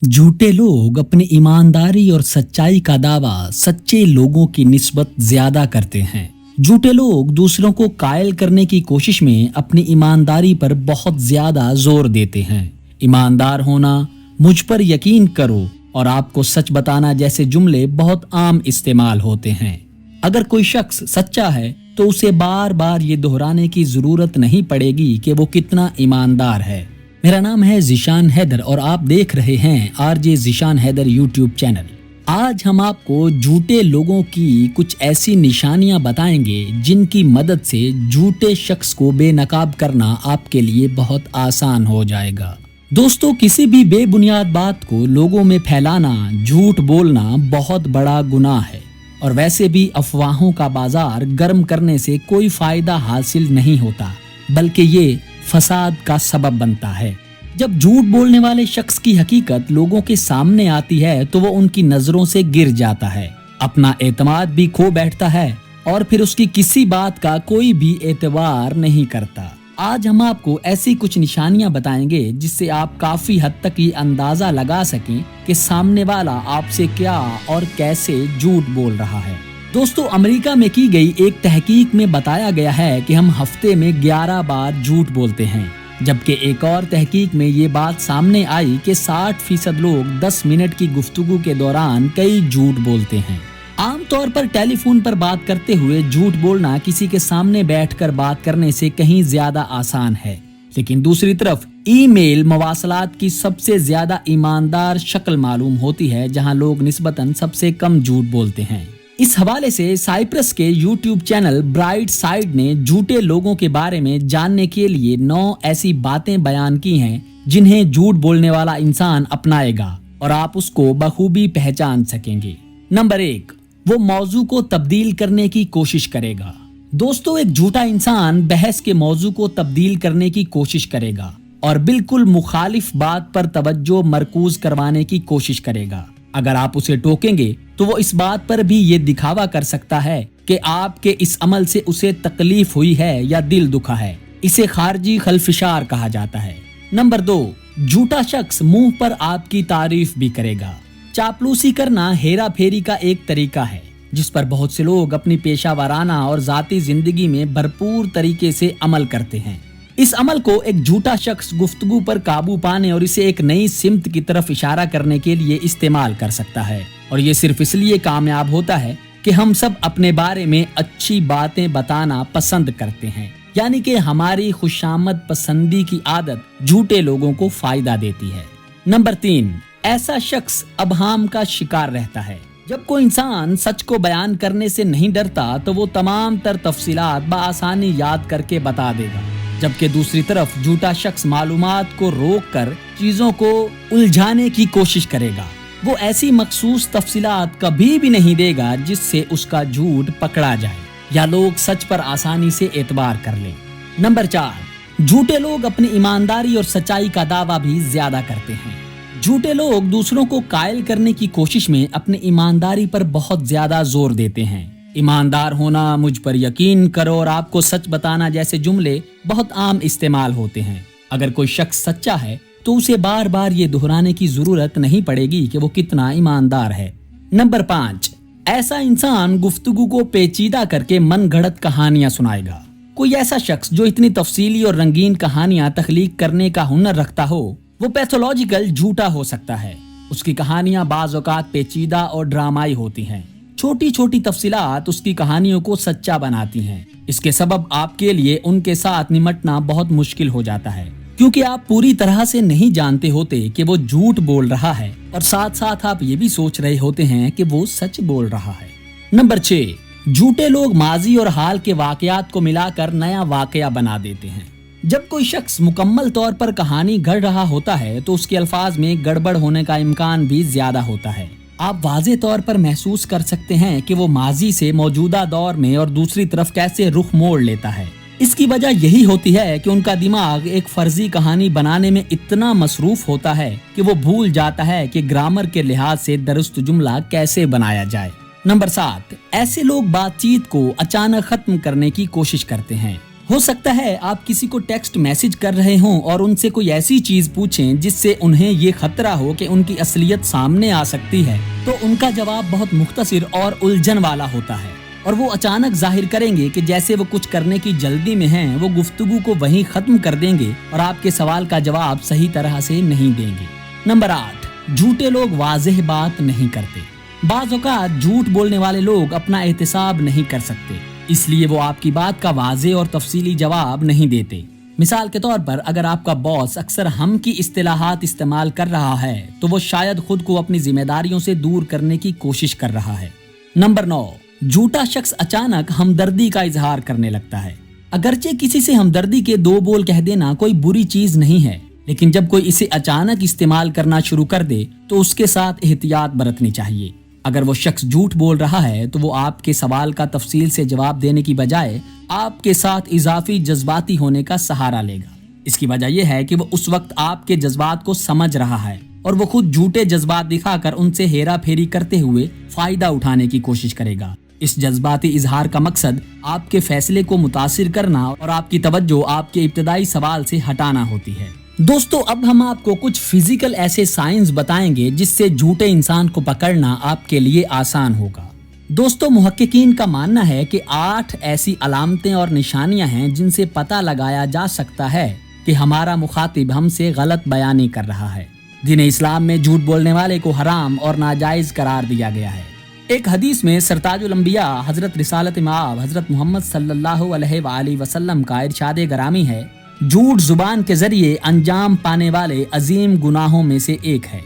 झूठे लोग अपनी ईमानदारी और सच्चाई का दावा सच्चे लोगों की निस्बत ज्यादा करते हैं। झूठे लोग दूसरों को कायल करने की कोशिश में अपनी ईमानदारी पर बहुत ज्यादा जोर देते हैं। ईमानदार होना, मुझ पर यकीन करो और आपको सच बताना जैसे जुमले बहुत आम इस्तेमाल होते हैं। अगर कोई शख्स सच्चा है तो उसे बार बार ये दोहराने की जरूरत नहीं पड़ेगी कि वो कितना ईमानदार है। मेरा नाम है ज़ीशान हैदर और आप देख रहे हैं RJ Zeeshan Haider YouTube channel. आज हम आपको झूठे लोगों की कुछ ऐसी निशानियां बताएंगे जिनकी मदद से झूठे शख्स को बेनकाब करना आपके लिए बहुत आसान हो जाएगा। दोस्तों, किसी भी बेबुनियाद बात को लोगों में फैलाना, झूठ बोलना बहुत बड़ा गुनाह है और वैसे भी अफवाहों का बाजार गर्म करने से कोई फायदा हासिल नहीं होता, बल्कि ये फसाद का सबब बनता है। जब झूठ बोलने वाले शख्स की हकीकत लोगों के सामने आती है तो वो उनकी नजरों से गिर जाता है, अपना एतमाद भी खो बैठता है और फिर उसकी किसी बात का कोई भी एतबार नहीं करता। आज हम आपको ऐसी कुछ निशानियां बताएंगे जिससे आप काफी हद तक ये अंदाजा लगा सकें कि सामने वाला आपसे क्या और कैसे झूठ बोल रहा है। दोस्तों, अमेरिका में की गई एक तहकीक में बताया गया है कि हम हफ्ते में 11 बार झूठ बोलते हैं, जबकि एक और तहकीक में ये बात सामने आई कि 60% लोग 10 मिनट की गुफ्तगू के दौरान कई झूठ बोलते हैं। आमतौर पर टेलीफोन पर बात करते हुए झूठ बोलना किसी के सामने बैठकर बात करने से कहीं ज्यादा आसान है, लेकिन दूसरी तरफ ईमेल मवासलात की सबसे ज्यादा ईमानदार शक्ल मालूम होती है, जहां लोग निस्बतन सबसे कम झूठ बोलते हैं। इस हवाले से साइप्रस के यूट्यूब चैनल ब्राइट साइड ने झूठे लोगों के बारे में जानने के लिए 9 ऐसी बातें बयान की हैं जिन्हें झूठ बोलने वाला इंसान अपनाएगा और आप उसको बखूबी पहचान सकेंगे। नंबर 1, वो मौजू को तब्दील करने की कोशिश करेगा। दोस्तों, एक झूठा इंसान बहस के मौजू को तब्दील करने की कोशिश करेगा और बिल्कुल मुखालिफ बात पर तवज्जो मरकूज करवाने की कोशिश करेगा। अगर आप उसे टोकेंगे तो वो इस बात पर भी ये दिखावा कर सकता है कि आपके इस अमल से उसे तकलीफ हुई है या दिल दुखा है। इसे खारजी खलफिशार कहा जाता है। नंबर 2, झूठा शख्स मुंह पर आपकी तारीफ भी करेगा। चापलूसी करना हेरा फेरी का एक तरीका है जिस पर बहुत से लोग अपनी पेशा और जाती जिंदगी में भरपूर तरीके से अमल करते हैं। इस अमल को एक झूठा शख्स गुफ्तगू पर काबू पाने और इसे एक नई सिमत की तरफ इशारा करने के लिए इस्तेमाल कर सकता है, और ये सिर्फ इसलिए कामयाब होता है कि हम सब अपने बारे में अच्छी बातें बताना पसंद करते हैं, यानी कि हमारी खुशामद पसंदी की आदत झूठे लोगों को फायदा देती है। नंबर 3, ऐसा शख्स अबहाम का शिकार रहता है। जब कोई इंसान सच को बयान करने से नहीं डरता तो वो तमाम तर तफसीलात बआसानी याद करके बता देगा, जबकि दूसरी तरफ झूठा शख्स मालूमात को रोक कर चीजों को उलझाने की कोशिश करेगा। वो ऐसी मखसूस तफसीलात कभी भी नहीं देगा जिससे उसका झूठ पकड़ा जाए या लोग सच पर आसानी से एतबार कर लें। नंबर 4, झूठे लोग अपनी ईमानदारी और सच्चाई का दावा भी ज्यादा करते हैं। झूठे लोग दूसरों को कायल करने की कोशिश में अपनी ईमानदारी पर बहुत ज्यादा जोर देते हैं। ईमानदार होना, मुझ पर यकीन करो और आपको सच बताना जैसे जुमले बहुत आम इस्तेमाल होते हैं। अगर कोई शख्स सच्चा है तो उसे बार बार ये दोहराने की जरूरत नहीं पड़ेगी कि वो कितना ईमानदार है। नंबर 5, ऐसा इंसान गुफ्तगू को पेचीदा करके मन गढ़ंत कहानियां सुनाएगा। कोई ऐसा शख्स जो इतनी तफसीली और रंगीन कहानियां तख्लीक करने का हुनर रखता हो वो पैथोलॉजिकल झूठा हो सकता है। उसकी कहानियां बाज़ औक़ात पेचीदा और ड्रामाई होती हैं। छोटी छोटी तफसीलात उसकी कहानियों को सच्चा बनाती हैं। इसके सबब आपके लिए उनके साथ निमटना बहुत मुश्किल हो जाता है, क्योंकि आप पूरी तरह से नहीं जानते होते कि वो झूठ बोल रहा है और साथ साथ आप ये भी सोच रहे होते हैं कि वो सच बोल रहा है। नंबर 6, झूठे लोग माजी और हाल के वाकयात को मिलाकर नया वाकया बना देते हैं। जब कोई शख्स मुकम्मल तौर पर कहानी गढ़ रहा होता है तो उसके अल्फाज में गड़बड़ होने का इम्कान भी ज्यादा होता है। आप वाज़े तौर पर महसूस कर सकते हैं कि वो माजी से मौजूदा दौर में और दूसरी तरफ कैसे रुख मोड़ लेता है। इसकी वजह यही होती है कि उनका दिमाग एक फर्जी कहानी बनाने में इतना मसरूफ होता है कि वो भूल जाता है कि ग्रामर के लिहाज से दुरुस्त जुमला कैसे बनाया जाए। नंबर 7, ऐसे लोग बातचीत को अचानक खत्म करने की कोशिश करते हैं। हो सकता है आप किसी को टेक्स्ट मैसेज कर रहे हों और उनसे कोई ऐसी चीज पूछें जिससे उन्हें ये खतरा हो कि उनकी असलियत सामने आ सकती है, तो उनका जवाब बहुत मुख्तसिर और उलझन वाला होता है और वो अचानक जाहिर करेंगे कि जैसे वो कुछ करने की जल्दी में हैं, वो गुफ्तगू को वहीं खत्म कर देंगे और आपके सवाल का जवाब सही तरह से नहीं देंगे। नंबर 8, झूठे लोग वाज़ेह बात नहीं करते। बाज़ औक़ात झूठ बोलने वाले लोग अपना एहतिसाब नहीं कर सकते, इसलिए वो आपकी बात का वाज़ेह और तफसीली जवाब नहीं देते। मिसाल के तौर पर अगर आपका बॉस अक्सर हम की इस्तिलाहात इस्तेमाल कर रहा है तो वो शायद खुद को अपनी जिम्मेदारियों से दूर करने की कोशिश कर रहा है। नंबर 9, झूठा शख्स अचानक हमदर्दी का इजहार करने लगता है। अगरचे किसी से हमदर्दी के 2 बोल कह देना कोई बुरी चीज नहीं है, लेकिन जब कोई इसे अचानक इस्तेमाल करना शुरू कर दे तो उसके साथ एहतियात बरतनी चाहिए। अगर वो शख्स झूठ बोल रहा है तो वो आपके सवाल का तफसील से जवाब देने की बजाय आपके साथ इजाफी जज्बाती होने का सहारा लेगा। इसकी वजह यह है कि वो उस वक्त आपके जज्बात को समझ रहा है और वो खुद झूठे जज्बात दिखाकर उनसे हेरा फेरी करते हुए फायदा उठाने की कोशिश करेगा। इस जज्बाती इजहार का मकसद आपके फैसले को मुतासिर करना और आपकी तवज्जो आपके इब्तदाई सवाल से हटाना होती है। दोस्तों, अब हम आपको कुछ फिजिकल ऐसे साइंस बताएंगे जिससे झूठे इंसान को पकड़ना आपके लिए आसान होगा। दोस्तों, मुहक्किकीन का मानना है कि 8 ऐसी अलामतें और निशानियां हैं जिनसे पता लगाया जा सकता है कि हमारा मुखातिब हमसे गलत बयानी कर रहा है। दीन इस्लाम में झूठ बोलने वाले को हराम और नाजायज करार दिया गया है। एक हदीस में सरताजुल अंबिया हजरत रिसालत इमाम हजरत मोहम्मद सल्लल्लाहु अलैहि वसल्लम का इरशाद गरामी है, झूठ जुबान के जरिए अंजाम पाने वाले अजीम गुनाहों में से एक है।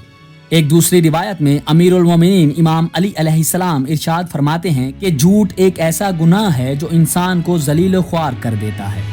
एक दूसरी रिवायत में अमीरुल मोमिनीन इमाम अली अलैहिस्सलाम इरशाद फरमाते हैं कि झूठ एक ऐसा गुनाह है जो इंसान को जलील ख्वार कर देता है।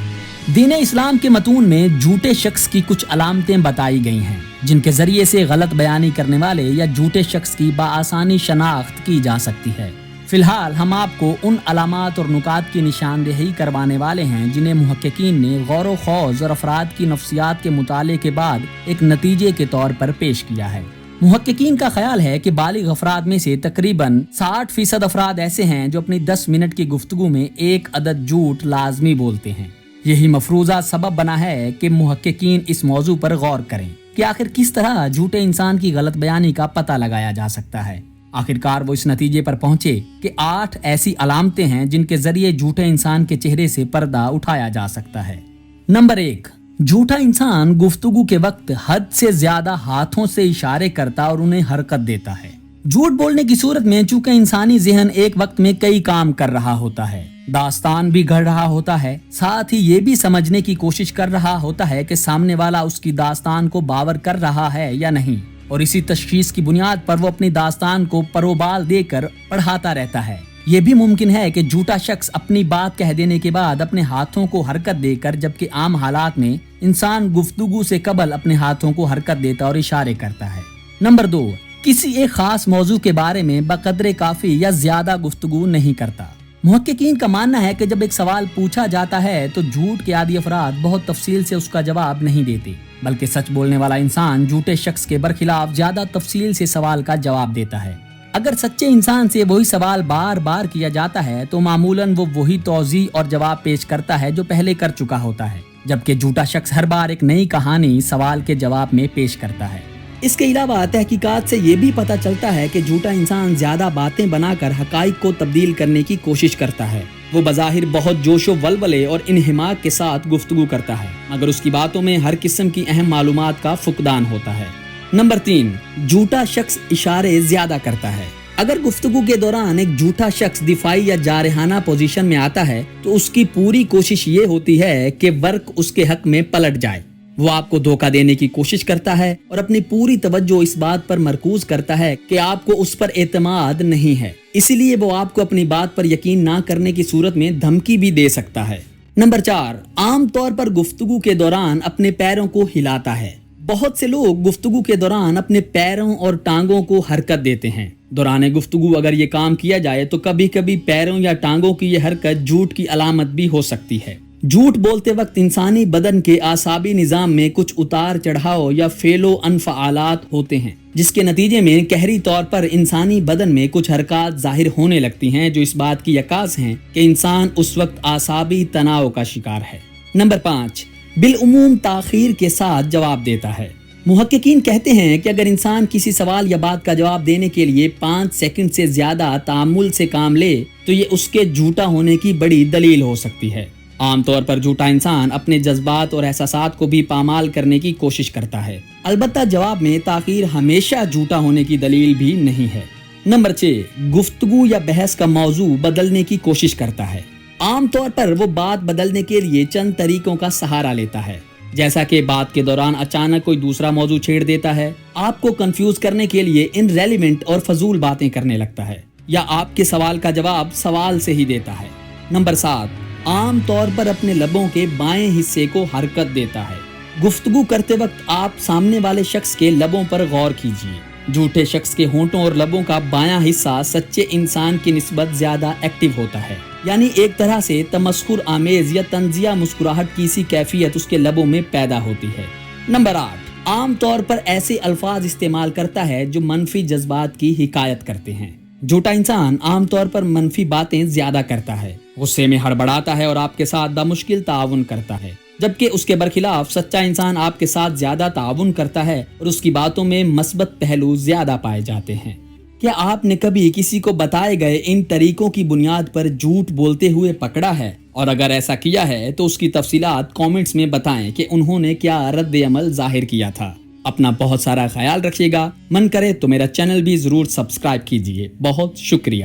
दीन इस्लाम के मतून में झूठे शख्स की कुछ अलामतें बताई गई हैं जिनके जरिए से गलत बयानी करने वाले या झूठे शख्स की बाआसानी शनाख्त की जा सकती है। फिलहाल हम आपको उन अलामात और नुकात की निशानदेही करवाने वाले हैं जिन्हें मुहक्किकीन ने गौर खौज और अफराद की नफ्सियात के मुताले के बाद एक नतीजे के तौर पर पेश किया है। मुहक्किकीन का ख्याल है कि बालिग अफराद में से तकरीबन 60% अफराद ऐसे हैं जो अपनी 10 मिनट की गुफ्तगू में एक अदद झूठ लाजमी बोलते हैं। यही मफरूजा सबब बना है कि मुहक्किकीन इस मौजू पर गौर करें कि आखिर किस तरह झूठे इंसान की गलत बयानी का पता लगाया जा सकता है। आखिरकार वो इस नतीजे पर पहुंचे कि 8 ऐसी अलामतें हैं जिनके जरिए झूठे इंसान के चेहरे से पर्दा उठाया जा सकता है। नंबर 1, झूठा इंसान गुफ्तगू के वक्त हद से ज्यादा हाथों से इशारे करता और उन्हें हरकत देता है। झूठ बोलने की सूरत में चूंकि इंसानी ज़हन एक वक्त में कई काम कर रहा होता है, दास्तान भी गढ़ रहा होता है, साथ ही ये भी समझने की कोशिश कर रहा होता है कि सामने वाला उसकी दास्तान को बावर कर रहा है या नहीं, और इसी तशखीस की बुनियाद पर वो अपनी दास्तान को परोबाल देकर पढ़ाता रहता है। ये भी मुमकिन है कि झूठा शख्स अपनी बात कह देने के बाद अपने हाथों को हरकत देकर, जबकि आम हालात में इंसान गुफ्तगू से कबल अपने हाथों को हरकत देता और इशारे करता है। नंबर 2, किसी एक खास मौजू के बारे में बकदरे काफी या ज्यादा गुफ्तगू नहीं करता। मुहक्किकीन का मानना है कि जब एक सवाल पूछा जाता है तो झूठ के आदी अफराद बहुत तफसील से उसका जवाब नहीं देते, बल्कि सच बोलने वाला इंसान झूठे शख्स के बरखिलाफ ज्यादा तफसील से सवाल का जवाब देता है। अगर सच्चे इंसान से वही सवाल बार बार किया जाता है तो मामूलन वो वही तौज़ी और जवाब पेश करता है जो पहले कर चुका होता है, जबकि झूठा शख्स हर बार एक नई कहानी सवाल के जवाब में पेश करता है। इसके अलावा तहकीकात से ये भी पता चलता है कि झूठा इंसान ज्यादा बातें बनाकर हकाइक को तब्दील करने की कोशिश करता है। वो बज़ाहिर बहुत जोशो वलवले और इन्हिमाक के साथ गुफ्तगू करता है, मगर उसकी बातों में हर किस्म की अहम मालूमात का फुकदान होता है। नंबर 3, झूठा शख्स इशारे ज्यादा करता है। अगर गुफ्तगू के दौरान एक झूठा शख्स दिफाई या जारहाना पोजीशन में आता है तो उसकी पूरी कोशिश ये होती है कि वर्क उसके हक में पलट जाए। वो आपको धोखा देने की कोशिश करता है और अपनी पूरी तवज्जो इस बात पर मरकूज करता है कि आपको उस पर एतमाद नहीं है, इसीलिए वो आपको अपनी बात पर यकीन ना करने की सूरत में धमकी भी दे सकता है। नंबर 4, आम तौर पर गुफ्तगू के दौरान अपने पैरों को हिलाता है। बहुत से लोग गुफ्तगू के दौरान अपने पैरों और टांगों को हरकत देते हैं। दौरान गुफ्तगू अगर ये काम किया जाए तो कभी कभी पैरों या टांगों की ये हरकत झूठ की अलामत भी हो सकती है। جھوٹ بولتے وقت انسانی بدن کے اعصابی نظام میں کچھ اتار چڑھاؤ یا فعل و انفعالات ہوتے ہیں، جس کے نتیجے میں قہری طور پر انسانی بدن میں کچھ حرکات ظاہر ہونے لگتی ہیں جو اس بات کی عکاس ہیں کہ انسان اس وقت اعصابی تناؤ کا شکار ہے۔ نمبر 5، بالعموم تاخیر کے ساتھ جواب دیتا ہے۔ محققین کہتے ہیں کہ اگر انسان کسی سوال یا بات کا جواب دینے کے لیے 5 سیکنڈ سے زیادہ تامل سے کام لے تو یہ اس کے جھوٹا ہونے کی بڑی دلیل ہو سکتی ہے۔ عام طور پر جھوٹا انسان اپنے جذبات اور احساسات کو بھی پامال کرنے کی کوشش کرتا ہے، البتہ جواب میں تاخیر ہمیشہ جھوٹا ہونے کی دلیل بھی نہیں ہے۔ نمبر 6، گفتگو یا بحث کا موضوع بدلنے کی کوشش کرتا ہے۔ عام طور پر وہ بات بدلنے کے لیے چند طریقوں کا سہارا لیتا ہے، جیسا کہ بات کے دوران اچانک کوئی دوسرا موضوع چھیڑ دیتا ہے، آپ کو کنفیوز کرنے کے لیے انریلیونٹ اور فضول باتیں کرنے لگتا ہے، یا آپ کے سوال کا جواب سوال سے ہی دیتا ہے۔ نمبر 7، عام طور پر اپنے لبوں کے بائیں حصے کو حرکت دیتا ہے۔ گفتگو کرتے وقت آپ سامنے والے شخص کے لبوں پر غور کیجیے۔ جھوٹے شخص کے ہونٹوں اور لبوں کا بایاں حصہ سچے انسان کی نسبت زیادہ ایکٹیو ہوتا ہے، یعنی ایک طرح سے تمسخر آمیز یا طنزیہ مسکراہٹ کی سی کیفیت اس کے لبوں میں پیدا ہوتی ہے۔ نمبر 8، عام طور پر ایسے الفاظ استعمال کرتا ہے جو منفی جذبات کی حکایت کرتے ہیں۔ جھوٹا انسان عام طور پر منفی باتیں زیادہ کرتا ہے، غصے میں ہڑبڑاتا ہے اور آپ کے ساتھ بامشکل تعاون کرتا ہے، جبکہ اس کے برخلاف سچا انسان آپ کے ساتھ زیادہ تعاون کرتا ہے اور اس کی باتوں میں مثبت پہلو زیادہ پائے جاتے ہیں۔ کیا آپ نے کبھی کسی کو بتائے گئے ان طریقوں کی بنیاد پر جھوٹ بولتے ہوئے پکڑا ہے؟ اور اگر ایسا کیا ہے تو اس کی تفصیلات کامنٹس میں بتائیں کہ انہوں نے کیا رد عمل ظاہر کیا تھا۔ اپنا بہت سارا خیال رکھیے گا، من کرے تو میرا چینل بھی ضرور سبسکرائب کیجیے۔ بہت شکریہ۔